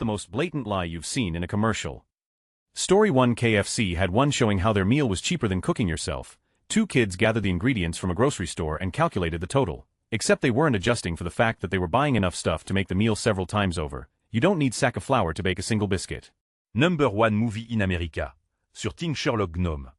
the most blatant lie you've seen in a commercial? Story 1. KFC had one showing how their meal was cheaper than cooking yourself. Two kids gathered the ingredients from a grocery store and calculated the total. Except they weren't adjusting for the fact that they were buying enough stuff to make the meal several times over. You don't need sack of flour to bake a single biscuit. Number 1 movie in America. Sur Teen Sherlock Gnome.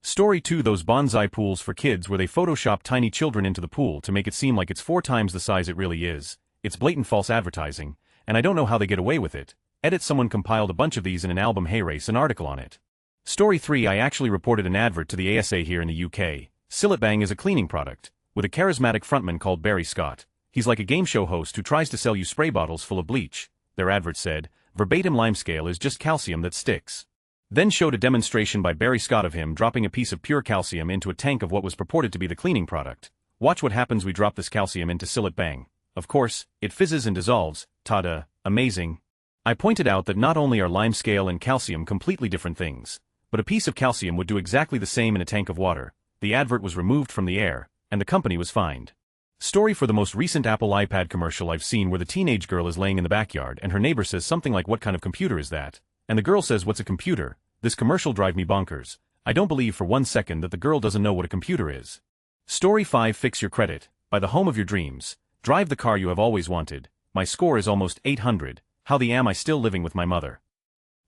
Story 2. Those bonsai pools for kids where they Photoshop tiny children into the pool to make it seem like it's 4 times the size it really is. It's blatant false advertising, and I don't know how they get away with it. Edit. Someone compiled a bunch of these in an album. Hey, race an article on it. Story 3. I actually reported an advert to the ASA here in the UK. Bang is a cleaning product, with a charismatic frontman called Barry Scott. He's like a game show host who tries to sell you spray bottles full of bleach. Their advert said, verbatim, limescale is just calcium that sticks. Then showed a demonstration by Barry Scott of him dropping a piece of pure calcium into a tank of what was purported to be the cleaning product. Watch what happens. We drop this calcium into Bang. Of course, it fizzes and dissolves. Ta-da, amazing. I pointed out that not only are limescale and calcium completely different things, but a piece of calcium would do exactly the same in a tank of water. The advert was removed from the air, and the company was fined. Story for the most recent Apple iPad commercial I've seen, where the teenage girl is laying in the backyard and her neighbor says something like, "What kind of computer is that?" And the girl says, "What's a computer?" This commercial drive me bonkers. I don't believe for 1 second that the girl doesn't know what a computer is. Story 5. Fix your credit. By the home of your dreams. Drive the car you have always wanted. My score is almost 800. How the am I still living with my mother?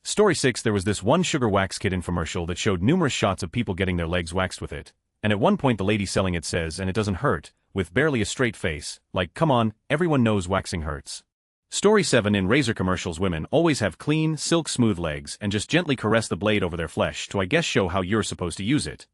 Story 6. There was this one sugar wax kit infomercial that showed numerous shots of people getting their legs waxed with it. And at one point the lady selling it says, "And it doesn't hurt," with barely a straight face, like, come on, everyone knows waxing hurts. Story 7. In razor commercials, women always have clean, silk smooth legs and just gently caress the blade over their flesh to, I guess, show how you're supposed to use it.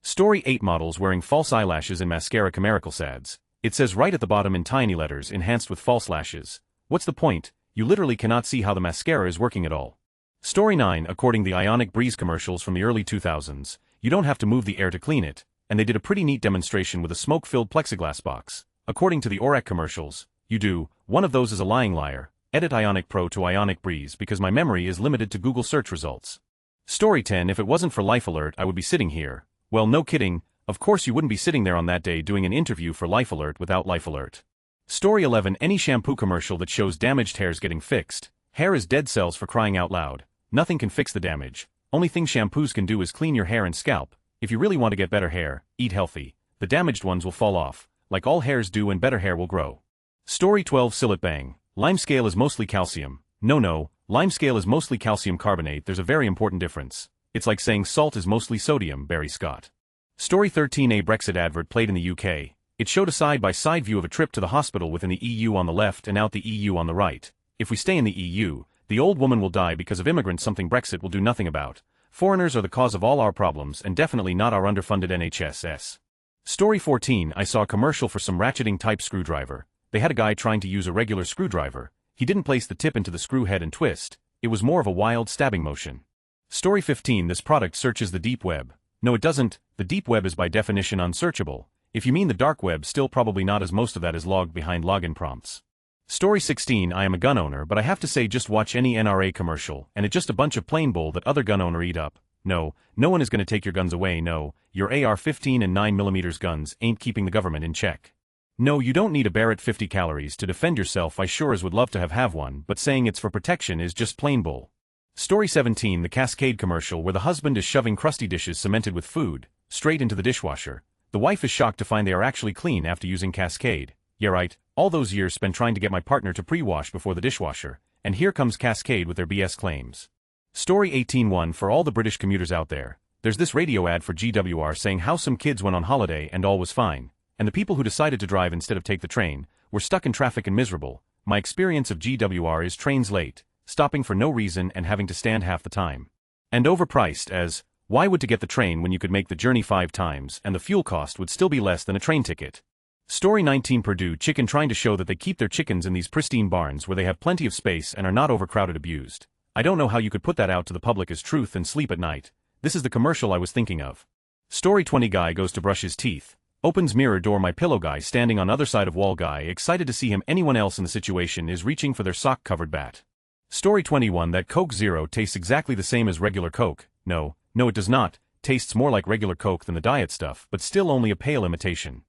Story 8. Models wearing false eyelashes in mascara commercials ads. It says right at the bottom in tiny letters, enhanced with false lashes. What's the point? You literally cannot see how the mascara is working at all. Story 9. According to the Ionic Breeze commercials from the early 2000s, you don't have to move the air to clean it, and they did a pretty neat demonstration with a smoke-filled plexiglass box. According to the Orac commercials, you do. One of those is a lying liar. Edit Ionic Pro to Ionic Breeze because my memory is limited to Google search results. Story 10. If it wasn't for Life Alert, I would be sitting here. Well, no kidding. Of course you wouldn't be sitting there on that day doing an interview for Life Alert without Life Alert. Story 11. Any shampoo commercial that shows damaged hairs getting fixed. Hair is dead cells, for crying out loud. Nothing can fix the damage. Only thing shampoos can do is clean your hair and scalp. If you really want to get better hair, eat healthy. The damaged ones will fall off, like all hairs do, and better hair will grow. Story 12. Bang. Limescale is mostly calcium. No, limescale is mostly calcium carbonate. There's a very important difference. It's like saying salt is mostly sodium. Barry Scott. Story 13. A Brexit advert played in the UK. It showed a side-by-side view of a trip to the hospital within the EU on the left and out the EU on the right. If we stay in the EU, the old woman will die because of immigrants, something Brexit will do nothing about. Foreigners are the cause of all our problems and definitely not our underfunded NHS. Story 14. I saw a commercial for some ratcheting type screwdriver. They had a guy trying to use a regular screwdriver. He didn't place the tip into the screw head and twist. It was more of a wild stabbing motion. Story 15. This product searches the deep web. No, it doesn't. The deep web is by definition unsearchable. If you mean the dark web, still probably not, as most of that is logged behind login prompts. Story 16. I am a gun owner, but I have to say, just watch any NRA commercial and it's just a bunch of plain bull that other gun owner eat up. No one is going to take your guns away. No, your AR-15 and 9mm guns ain't keeping the government in check. No, you don't need a Barrett 50 calories to defend yourself. I sure as would love to have one, but saying it's for protection is just plain bull. Story 17. The Cascade commercial, where the husband is shoving crusty dishes cemented with food straight into the dishwasher. The wife is shocked to find they are actually clean after using Cascade. Yeah, right, all those years spent trying to get my partner to pre-wash before the dishwasher, and here comes Cascade with their BS claims. Story 18. For all the British commuters out there, there's this radio ad for GWR saying how some kids went on holiday and all was fine, and the people who decided to drive instead of take the train were stuck in traffic and miserable. My experience of GWR is trains late, stopping for no reason and having to stand half the time. And overpriced, as, why would to get the train when you could make the journey 5 times and the fuel cost would still be less than a train ticket? Story 19. Purdue Chicken trying to show that they keep their chickens in these pristine barns where they have plenty of space and are not overcrowded, abused. I don't know how you could put that out to the public as truth and sleep at night. This is the commercial I was thinking of. Story 20. Guy goes to brush his teeth. Opens mirror door. My pillow. Guy standing on other side of wall. Guy excited to see him. Anyone else in the situation is reaching for their sock-covered bat. Story 21. That Coke Zero tastes exactly the same as regular Coke. No, it does not. Tastes more like regular Coke than the diet stuff, but still only a pale imitation.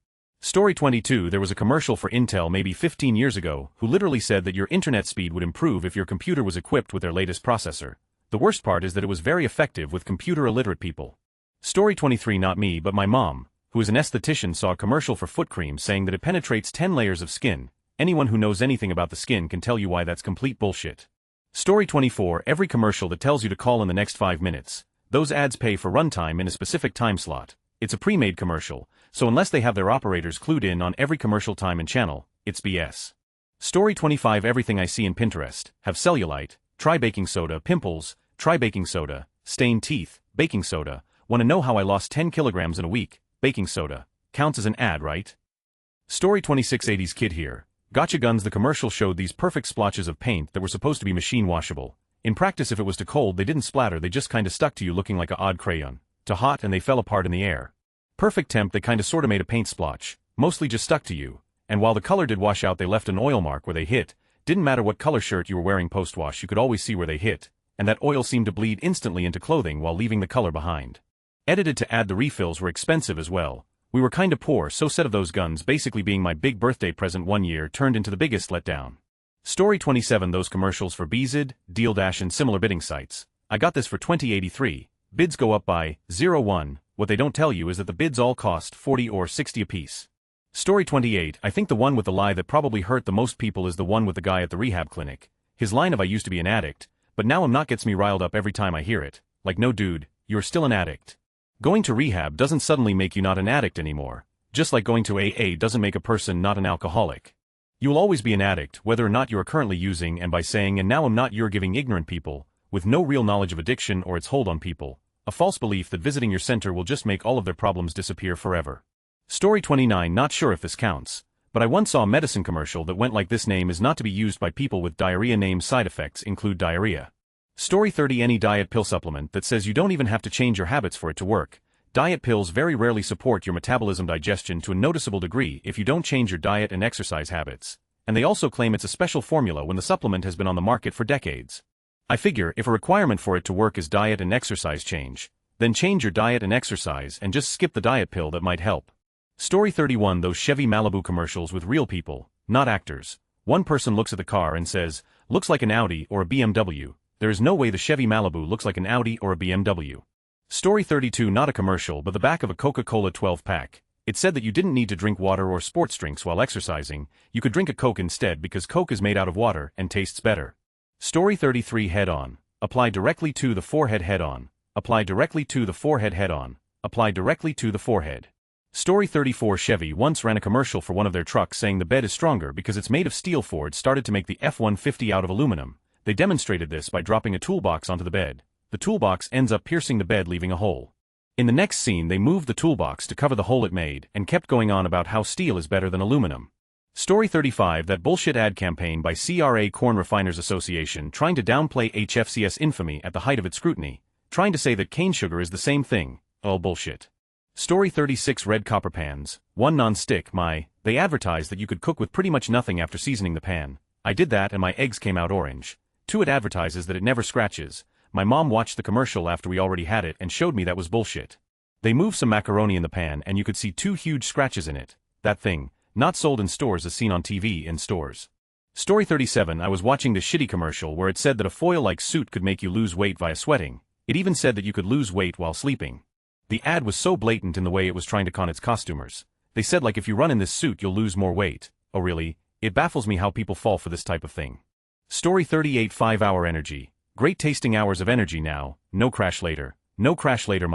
Story 22. There was a commercial for Intel maybe 15 years ago who literally said that your internet speed would improve if your computer was equipped with their latest processor. The worst part is that it was very effective with computer illiterate people. Story 23. Not me but my mom, who is an esthetician, saw a commercial for foot cream saying that it penetrates 10 layers of skin. Anyone who knows anything about the skin can tell you why that's complete bullshit. Story 24. Every commercial that tells you to call in the next 5 minutes. Those ads pay for runtime in a specific time slot. It's a pre-made commercial, so unless they have their operators clued in on every commercial time and channel, it's BS. Story 25. Everything I see in Pinterest, have cellulite, try baking soda, pimples, try baking soda, stained teeth, baking soda, want to know how I lost 10 kilograms in a week, baking soda, counts as an ad, right? Story 26. 80s kid here. Gotcha guns. The commercial showed these perfect splotches of paint that were supposed to be machine washable. In practice, if it was too cold they didn't splatter, they just kinda stuck to you looking like a odd crayon. Too hot and they fell apart in the air. Perfect temp, they kinda sorta made a paint splotch, mostly just stuck to you, and while the color did wash out they left an oil mark where they hit. Didn't matter what color shirt you were wearing post-wash, you could always see where they hit, and that oil seemed to bleed instantly into clothing while leaving the color behind. Edited to add the refills were expensive as well. We were kinda poor, so set of those guns basically being my big birthday present one year turned into the biggest letdown. Story 27. Those commercials for Bzid, Deal Dash and similar bidding sites. I got this for $20.83. Bids go up by 0.1. What they don't tell you is that the bids all cost 40 or 60 apiece. Story 28. I think the one with the lie that probably hurt the most people is the one with the guy at the rehab clinic. His line of "I used to be an addict, but now I'm not" gets me riled up every time I hear it. Like, no dude, you're still an addict. Going to rehab doesn't suddenly make you not an addict anymore. Just like going to AA doesn't make a person not an alcoholic. You will always be an addict, whether or not you are currently using, and by saying "and now I'm not," you're giving ignorant people, with no real knowledge of addiction or its hold on people, a false belief that visiting your center will just make all of their problems disappear forever. Story 29. Not sure if this counts, but I once saw a medicine commercial that went like this: name is not to be used by people with diarrhea. Name side effects include diarrhea. Story 30. Any diet pill supplement that says you don't even have to change your habits for it to work. Diet pills very rarely support your metabolism digestion to a noticeable degree if you don't change your diet and exercise habits. And they also claim it's a special formula when the supplement has been on the market for decades. I figure if a requirement for it to work is diet and exercise change, then change your diet and exercise and just skip the diet pill that might help. Story 31. Those Chevy Malibu commercials with real people, not actors. One person looks at the car and says, "Looks like an Audi or a BMW." There is no way the Chevy Malibu looks like an Audi or a BMW. Story 32. Not a commercial but the back of a Coca-Cola 12-pack. It said that you didn't need to drink water or sports drinks while exercising, you could drink a Coke instead because Coke is made out of water and tastes better. Story 33. Head on. Apply directly to the forehead. Head on. Apply directly to the forehead. Head on. Apply directly to the forehead. Story 34. Chevy once ran a commercial for one of their trucks saying the bed is stronger because it's made of steel. Ford started to make the F-150 out of aluminum. They demonstrated this by dropping a toolbox onto the bed. The toolbox ends up piercing the bed, leaving a hole. In the next scene they moved the toolbox to cover the hole it made and kept going on about how steel is better than aluminum. Story 35. That bullshit ad campaign by CRA Corn Refiners Association trying to downplay HFCS infamy at the height of its scrutiny, trying to say that cane sugar is the same thing. All bullshit. Story 36. Red copper pans, one non-stick. They advertised that you could cook with pretty much nothing after seasoning the pan. I did that and my eggs came out orange. 2. It advertises that it never scratches. My mom watched the commercial after we already had it and showed me that was bullshit. They moved some macaroni in the pan and you could see 2 huge scratches in it. That thing, not sold in stores as seen on TV in stores. Story 37. I was watching the shitty commercial where it said that a foil-like suit could make you lose weight via sweating. It even said that you could lose weight while sleeping. The ad was so blatant in the way it was trying to con its costumers. They said like if you run in this suit you'll lose more weight. Oh really? It baffles me how people fall for this type of thing. Story 38. 5-hour energy. Great tasting hours of energy now, no crash later. No crash later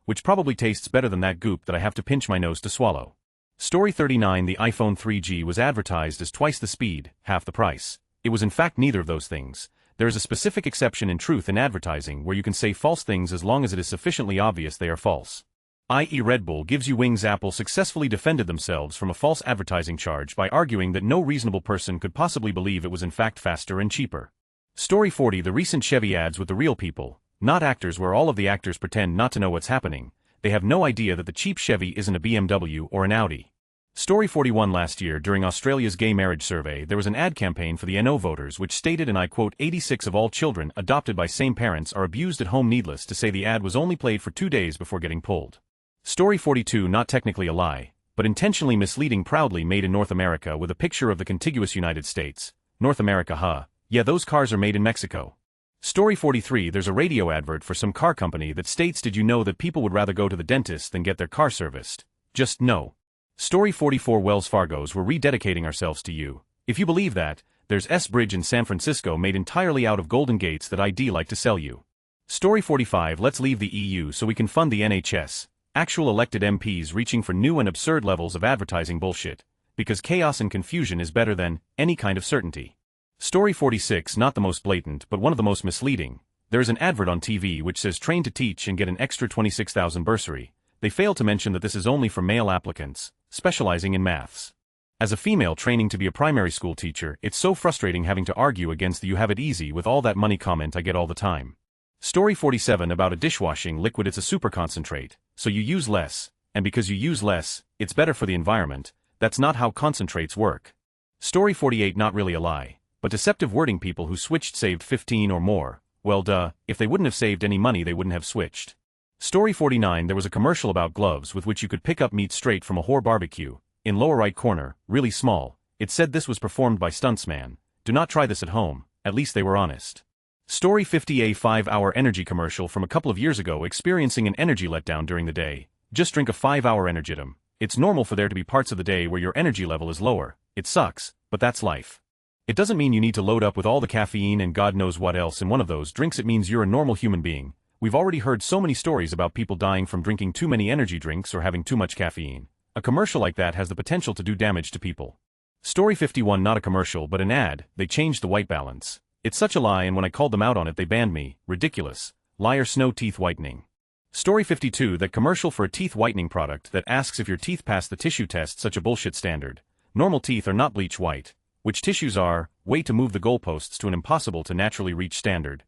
which probably tastes better than that goop that I have to pinch my nose to swallow. Story 39. The iPhone 3G was advertised as twice the speed, half the price. It was in fact neither of those things. There is a specific exception in truth in advertising where you can say false things as long as it is sufficiently obvious they are false. I.e. Red Bull gives you wings. Apple successfully defended themselves from a false advertising charge by arguing that no reasonable person could possibly believe it was in fact faster and cheaper. Story 40. The recent Chevy ads with the real people, not actors, where all of the actors pretend not to know what's happening. They have no idea that the cheap Chevy isn't a BMW or an Audi. Story 41. Last year during Australia's gay marriage survey there was an ad campaign for the NO voters which stated, and I quote, 86 of all children adopted by same parents are abused at home. Needless to say the ad was only played for 2 days before getting pulled. Story 42. Not technically a lie, but intentionally misleading proudly made in North America with a picture of the contiguous United States. North America, huh? Yeah, those cars are made in Mexico. Story 43. There's a radio advert for some car company that states, did you know that people would rather go to the dentist than get their car serviced? Just no. Story 44. Wells Fargo's we're rededicating ourselves to you. If you believe that, there's S Bridge in San Francisco made entirely out of golden gates that ID like to sell you. Story 45. Let's leave the EU so we can fund the NHS. Actual elected MPs reaching for new and absurd levels of advertising bullshit. Because chaos and confusion is better than any kind of certainty. Story 46. Not the most blatant, but one of the most misleading. There is an advert on TV which says train to teach and get an extra $26,000 bursary. They fail to mention that this is only for male applicants, specializing in maths. As a female training to be a primary school teacher, it's so frustrating having to argue against the "you have it easy with all that money" comment I get all the time. Story 47. About a dishwashing liquid. It's a super concentrate, so you use less, and because you use less, it's better for the environment. That's not how concentrates work. Story 48. Not really a lie, but deceptive wording. People who switched saved 15 or more. Well duh, if they wouldn't have saved any money they wouldn't have switched. Story 49. There was a commercial about gloves with which you could pick up meat straight from a whore barbecue. In lower right corner, really small, it said this was performed by stuntsman. Do not try this at home, at least they were honest. Story 50. A 5-hour energy commercial from a couple of years ago. Experiencing an energy letdown during the day? Just drink a 5-hour Energitum. It's normal for there to be parts of the day where your energy level is lower. It sucks, but that's life. It doesn't mean you need to load up with all the caffeine and God knows what else in one of those drinks. It means you're a normal human being. We've already heard so many stories about people dying from drinking too many energy drinks or having too much caffeine. A commercial like that has the potential to do damage to people. Story 51. Not a commercial but an ad. They changed the white balance. It's such a lie, and when I called them out on it they banned me. Ridiculous. Liar. Snow teeth whitening. Story 52. That commercial for a teeth whitening product that asks if your teeth pass the tissue test. Such a bullshit standard. Normal teeth are not bleach white. Which tissues are? Way to move the goalposts to an impossible to naturally reach standard.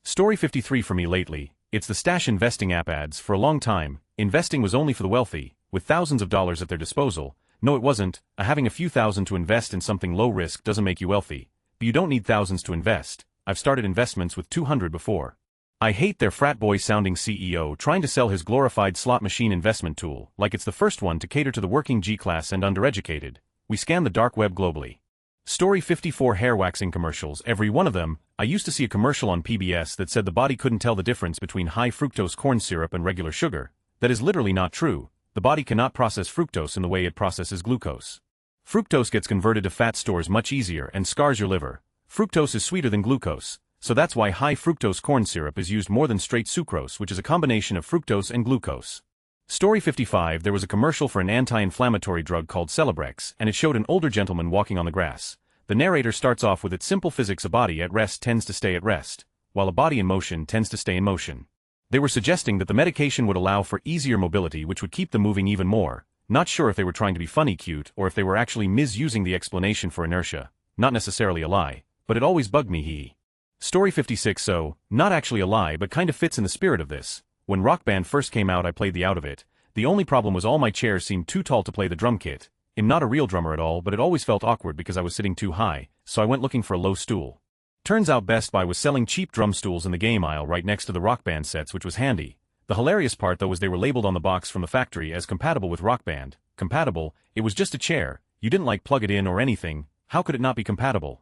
Story 53. For me lately, it's the stash investing app ads. For a long time, investing was only for the wealthy, with thousands of dollars at their disposal. No, it wasn't. Having a few thousand to invest in something low risk doesn't make you wealthy. But you don't need thousands to invest. I've started investments with 200 before. I hate their frat boy sounding CEO trying to sell his glorified slot machine investment tool like it's the first one to cater to the working G-class and undereducated. We scan the dark web globally. Story 54. Hair waxing commercials. Every one of them. I used to see a commercial on PBS that said the body couldn't tell the difference between high fructose corn syrup and regular sugar. That is literally not true. The body cannot process fructose in the way it processes glucose. Fructose gets converted to fat stores much easier and scars your liver. Fructose is sweeter than glucose, so that's why high fructose corn syrup is used more than straight sucrose, which is a combination of fructose and glucose. Story 55. There was a commercial for an anti-inflammatory drug called Celebrex, and it showed an older gentleman walking on the grass. The narrator starts off with its simple physics: a body at rest tends to stay at rest, while a body in motion tends to stay in motion. They were suggesting that the medication would allow for easier mobility, which would keep them moving even more. Not sure if they were trying to be funny cute or if they were actually misusing the explanation for inertia. Not necessarily a lie, but it always bugged me. Story 56. So, not actually a lie but kind of fits in the spirit of this. When Rock Band first came out I played the out of it. The only problem was all my chairs seemed too tall to play the drum kit. I'm not a real drummer at all, but it always felt awkward because I was sitting too high, so I went looking for a low stool. Turns out Best Buy was selling cheap drum stools in the game aisle right next to the Rock Band sets, which was handy. The hilarious part though was they were labeled on the box from the factory as compatible with Rock Band. Compatible? It was just a chair. You didn't like plug it in or anything. How could it not be compatible?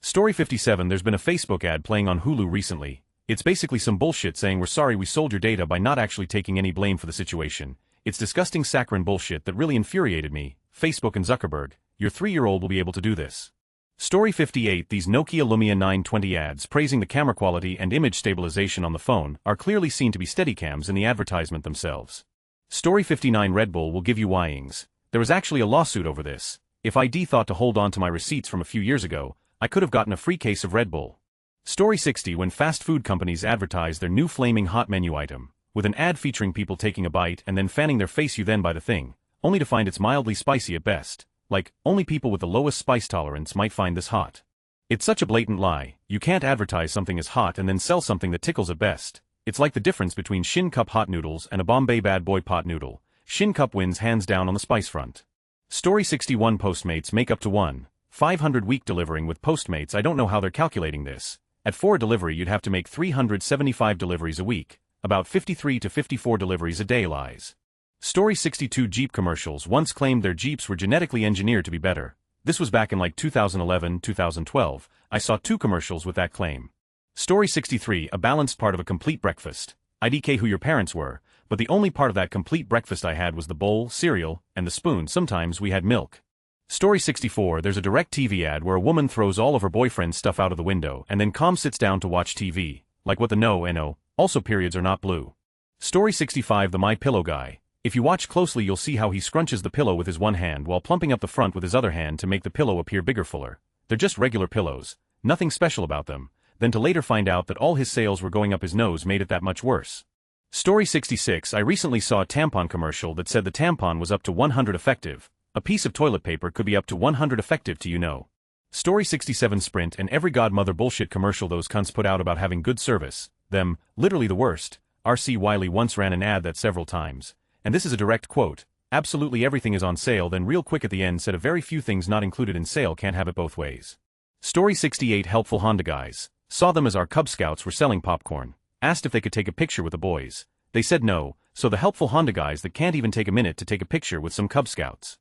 Story 57. There's been a Facebook ad playing on Hulu recently. It's basically some bullshit saying we're sorry we sold your data by not actually taking any blame for the situation. It's disgusting saccharine bullshit that really infuriated me. Facebook and Zuckerberg, your 3-year-old will be able to do this. Story 58. These Nokia Lumia 920 ads praising the camera quality and image stabilization on the phone are clearly seen to be Steadicams in the advertisement themselves. Story 59. Red Bull will give you whyings. There was actually a lawsuit over this. If ID thought to hold on to my receipts from a few years ago, I could have gotten a free case of Red Bull. Story 60. When fast food companies advertise their new flaming hot menu item, with an ad featuring people taking a bite and then fanning their face, you then buy the thing, only to find it's mildly spicy at best. Like, only people with the lowest spice tolerance might find this hot. It's such a blatant lie. You can't advertise something as hot and then sell something that tickles at best. It's like the difference between Shin Cup hot noodles and a Bombay Bad Boy pot noodle. Shin Cup wins hands down on the spice front. Story 61. Postmates make up to 1/500 week delivering with Postmates. I don't know how they're calculating this. At 4 delivery you'd have to make 375 deliveries a week, about 53 to 54 deliveries a day. Lies. Story 62 Jeep commercials once claimed their Jeeps were genetically engineered to be better. This was back in like 2011, 2012. I saw 2 commercials with that claim. Story 63 A balanced part of a complete breakfast. IDK who your parents were, but the only part of that complete breakfast I had was the bowl, cereal, and the spoon. Sometimes we had milk. Story 64 There's a direct TV ad where a woman throws all of her boyfriend's stuff out of the window and then calm sits down to watch TV. Like what the no. Also periods are not blue. Story 65 The My Pillow Guy. If you watch closely you'll see how he scrunches the pillow with his one hand while plumping up the front with his other hand to make the pillow appear bigger, fuller. They're just regular pillows. Nothing special about them. Then to later find out that all his sales were going up his nose made it that much worse. Story 66 I recently saw a tampon commercial that said the tampon was up to 100 effective. A piece of toilet paper could be up to 100 effective to you know. Story 67 Sprint and every godmother bullshit commercial those cunts put out about having good service. Them, literally the worst. R.C. Wiley once ran an ad that several times. And this is a direct quote. Absolutely everything is on sale, then real quick at the end said a very few things not included in sale can't have it both ways. Story 68 Helpful Honda guys. Saw them as our Cub Scouts were selling popcorn. Asked if they could take a picture with the boys. They said no, so the helpful Honda guys that can't even take a minute to take a picture with some Cub Scouts.